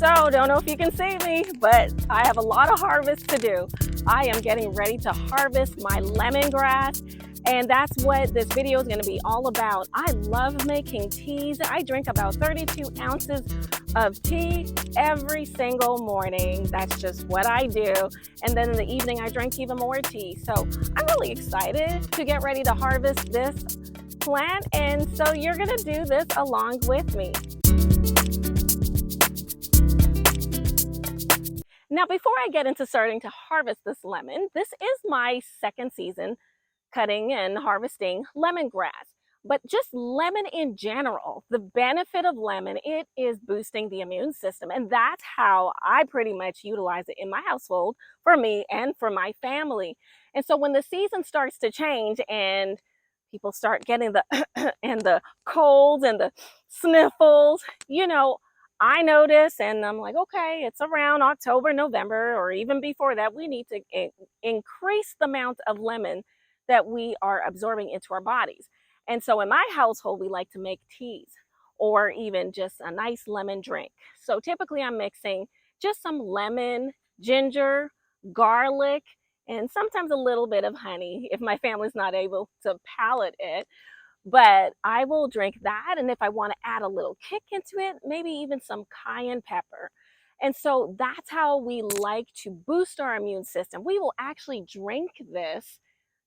So don't know if you can see me, but I have a lot of harvest to do. I am getting ready to harvest my lemongrass, and that's what this video is going to be all about. I love making teas. I drink about 32 ounces of tea every single morning. That's just what I do. And then in the evening, I drink even more tea. So I'm really excited to get ready to harvest this plant. And so you're going to do this along with me. Now, before I get into starting to harvest this lemon, this is my second season cutting and harvesting lemongrass. But just lemon in general, the benefit of lemon, it is boosting the immune system. And that's how I pretty much utilize it in my household for me and for my family. And so when the season starts to change and people start getting the and the colds and the sniffles, I notice and I'm like, okay, it's around October, November, or even before that, we need to increase the amount of lemon that we are absorbing into our bodies. And so in my household, we like to make teas or even just a nice lemon drink. So typically I'm mixing just some lemon, ginger, garlic, and sometimes a little bit of honey if my family's not able to palate it. But I will drink that, and if I want to add a little kick into it, maybe even some cayenne pepper. And so that's how we like to boost our immune system. We will actually drink this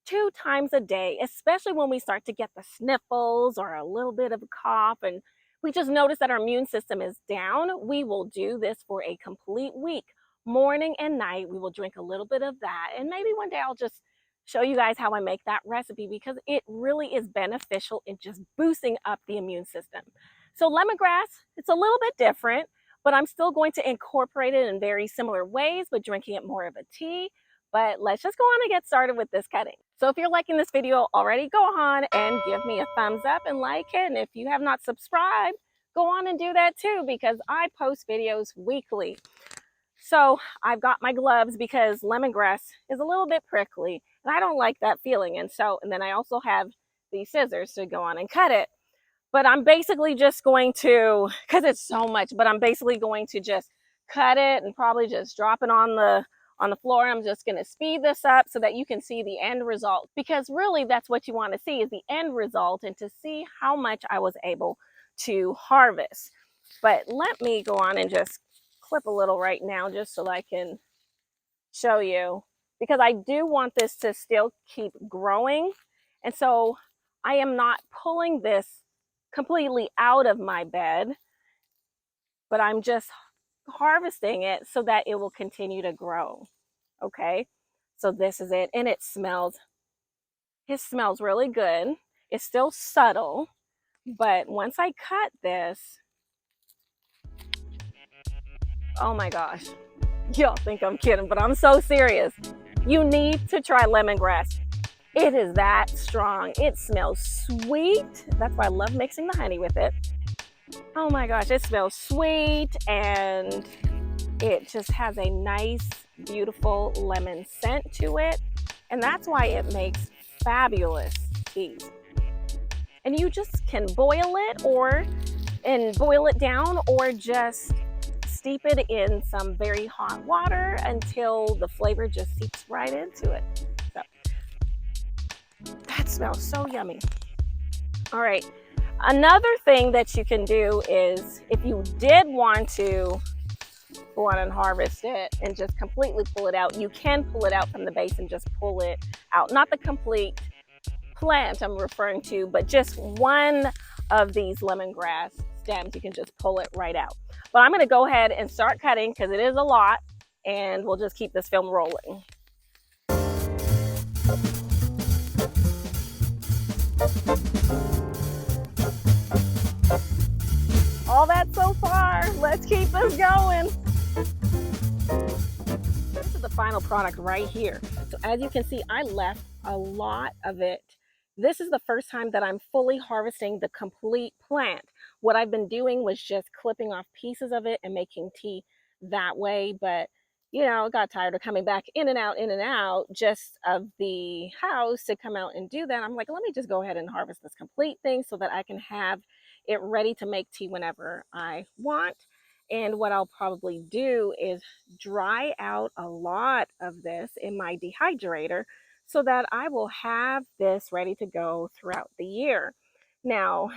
2 times a day, especially when we start to get the sniffles or a little bit of a cough and we just notice that our immune system is down. We will do this for a complete week. Morning and night, we will drink a little bit of that, and maybe one day I'll just show you guys how I make that recipe because it really is beneficial in just boosting up the immune system. So lemongrass, it's a little bit different, but I'm still going to incorporate it in very similar ways, but drinking it more of a tea. But let's just go on and get started with this cutting. So if you're liking this video already, go on and give me a thumbs up and like it. And if you have not subscribed, go on and do that too because I post videos weekly. So I've got my gloves because lemongrass is a little bit prickly and I don't like that feeling. And then I also have these scissors to go on and cut it. But I'm basically just going to, because it's so much, but I'm basically going to just cut it and probably just drop it on the floor. I'm just going to speed this up so that you can see the end result, because really that's what you want to see is the end result and to see how much I was able to harvest. But let me go on and just clip a little right now just so I can show you, because I do want this to still keep growing. And so I am not pulling this completely out of my bed, but I'm just harvesting it so that it will continue to grow. Okay, so this is it, and it smells really good. It's still subtle, but once I cut this, oh my gosh, y'all think I'm kidding, but I'm so serious. You need to try lemongrass. It is that strong. It smells sweet. That's why I love mixing the honey with it. Oh my gosh, it smells sweet and it just has a nice, beautiful lemon scent to it. And that's why it makes fabulous teas. And you just can boil it and boil it down or just steep it in some very hot water until the flavor just seeps right into it. So that smells so yummy. All right. Another thing that you can do is if you did want to go on and harvest it and just completely pull it out, you can pull it out from the base and just pull it out. Not the complete plant I'm referring to, but just one of these lemongrass stems, you can just pull it right out. But I'm going to go ahead and start cutting because it is a lot, and we'll just keep this film rolling. All that so far. Let's keep this going. This is the final product right here. So as you can see, I left a lot of it. This is the first time that I'm fully harvesting the complete plant. What I've been doing was just clipping off pieces of it and making tea that way. But, I got tired of coming back in and out just of the house to come out and do that. I'm like, let me just go ahead and harvest this complete thing so that I can have it ready to make tea whenever I want. And what I'll probably do is dry out a lot of this in my dehydrator so that I will have this ready to go throughout the year. Now,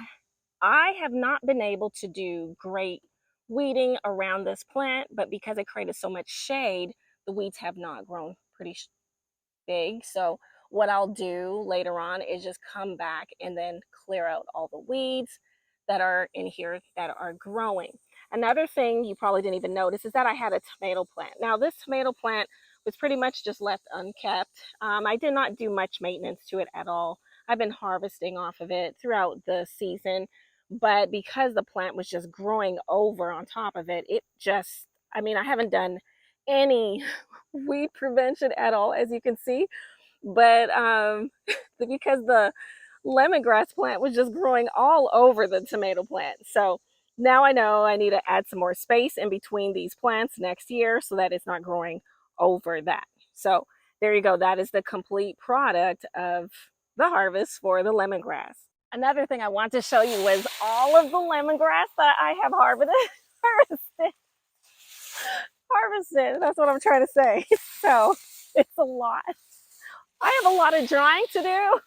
I have not been able to do great weeding around this plant, but because it created so much shade, the weeds have not grown pretty big. So what I'll do later on is just come back and then clear out all the weeds that are in here that are growing. Another thing you probably didn't even notice is that I had a tomato plant. Now this tomato plant was pretty much just left unkept. I did not do much maintenance to it at all. I've been harvesting off of it throughout the season, but because the plant was just growing over on top of it, I mean, I haven't done any weed prevention at all, as you can see, but because the lemongrass plant was just growing all over the tomato plant. So now I know I need to add some more space in between these plants next year so that it's not growing over that. So there you go. That is the complete product of the harvest for the lemongrass. Another thing I want to show you was all of the lemongrass that I have harvested. That's what I'm trying to say. So it's a lot. I have a lot of drying to do.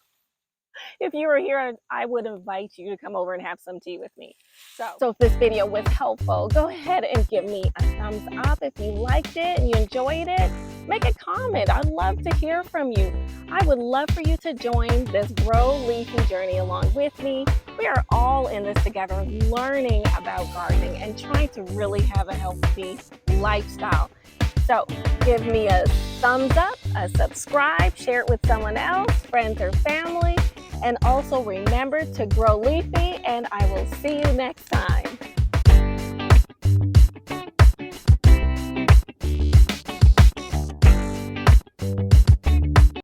If you were here, I would invite you to come over and have some tea with me. So if this video was helpful, go ahead and give me a thumbs up. If you liked it and you enjoyed it, make a comment. I'd love to hear from you. I would love for you to join this Grow Leafy journey along with me. We are all in this together, learning about gardening and trying to really have a healthy lifestyle. So give me a thumbs up, a subscribe, share it with someone else, friends or family, and also remember to grow leafy, and I will see you next time.